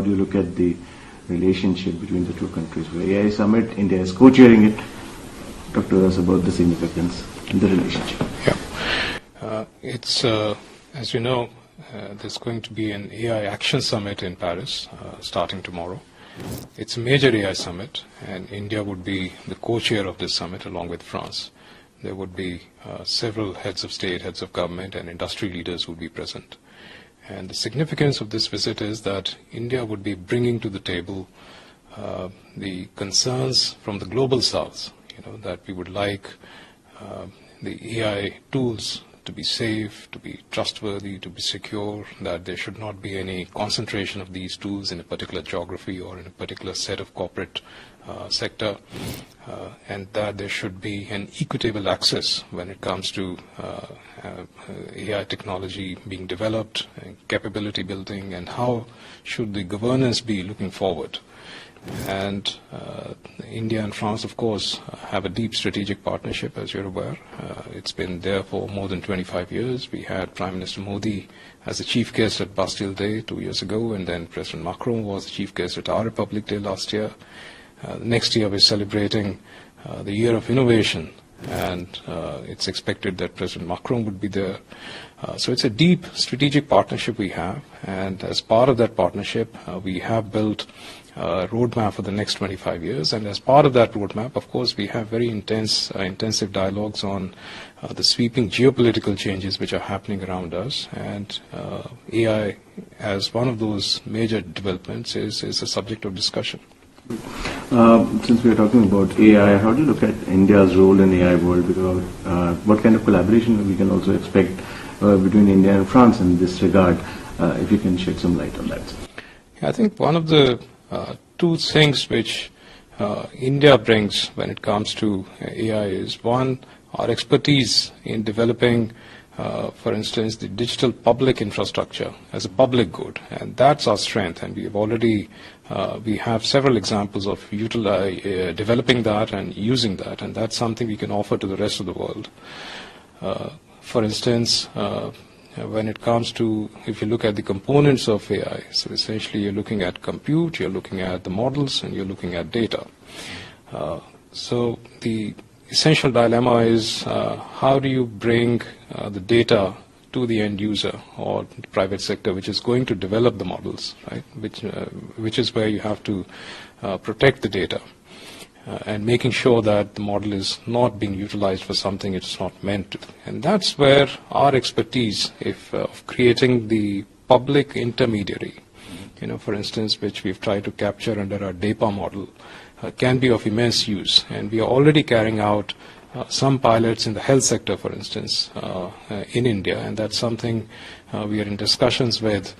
do you look at the relationship between the two countries? For AI Summit, India is co-chairing it. Talk to us about the significance in the relationship. It's, as you know, there's going to be an AI Action Summit in Paris starting tomorrow. It's a major AI summit, and India would be the co-chair of this summit along with France. There would be several heads of state, heads of government, and industry leaders who would be present. And the significance of this visit is that India would be bringing to the table the concerns from the global south, that we would like the AI tools to be safe, to be trustworthy, to be secure, that there should not be any concentration of these tools in a particular geography or in a particular set of corporate sector, and that there should be an equitable access when it comes to AI technology being developed, and capability building, and how should the governance be looking forward. And India and France, of course, have a deep strategic partnership, as you're aware. It's been there for more than 25 years. We had Prime Minister Modi as the chief guest at Bastille Day 2 years ago, and then President Macron was the chief guest at our Republic Day last year. Next year, we're celebrating the Year of Innovation, and it's expected that President Macron would be there. So it's a deep strategic partnership we have, and as part of that partnership, we have built a roadmap for the next 25 years. And as part of that roadmap, of course, we have very intensive dialogues on the sweeping geopolitical changes which are happening around us. And AI, as one of those major developments, is a subject of discussion. Since we are talking about AI, how do you look at India's role in AI world? Because what kind of collaboration we can also expect between India and France in this regard? If you can shed some light on that. I think one of the two things which India brings when it comes to AI is, one, our expertise in developing, for instance, the digital public infrastructure as a public good, and that's our strength. And we have already we have several examples of developing that and using that, and that's something we can offer to the rest of the world. For instance, when it comes to, if you look at the components of AI, so essentially you're looking at compute, you're looking at the models, and you're looking at data. So the essential dilemma is how do you bring the data to the end user or the private sector, which is going to develop the models, right? Which is where you have to protect the data. And making sure that the model is not being utilized for something it's not meant to. And that's where our expertise of creating the public intermediary, for instance, which we've tried to capture under our DAPA model, can be of immense use. And we are already carrying out some pilots in the health sector, for instance, in India, and that's something we are in discussions with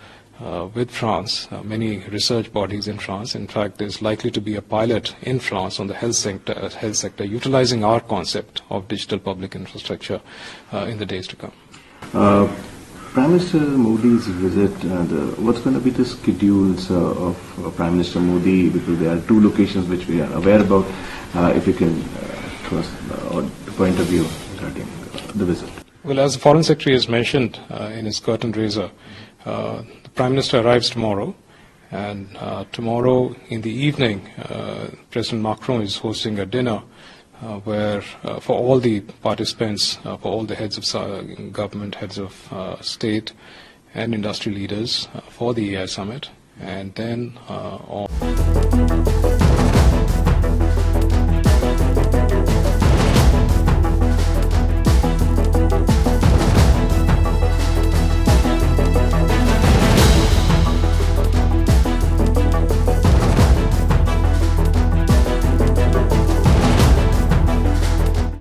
France, many research bodies in France. In fact, there's likely to be a pilot in France on the health sector utilizing our concept of digital public infrastructure in the days to come. Prime Minister Modi's visit, what's going to be the schedules of Prime Minister Modi? Because there are two locations which we are aware about. If you can throw us the point of view regarding the visit. Well, as the Foreign Secretary has mentioned in his curtain raiser, the Prime Minister arrives tomorrow, and tomorrow in the evening, President Macron is hosting a dinner where for all the participants, for all the heads of government, heads of state and industry leaders for the AI Summit, and then on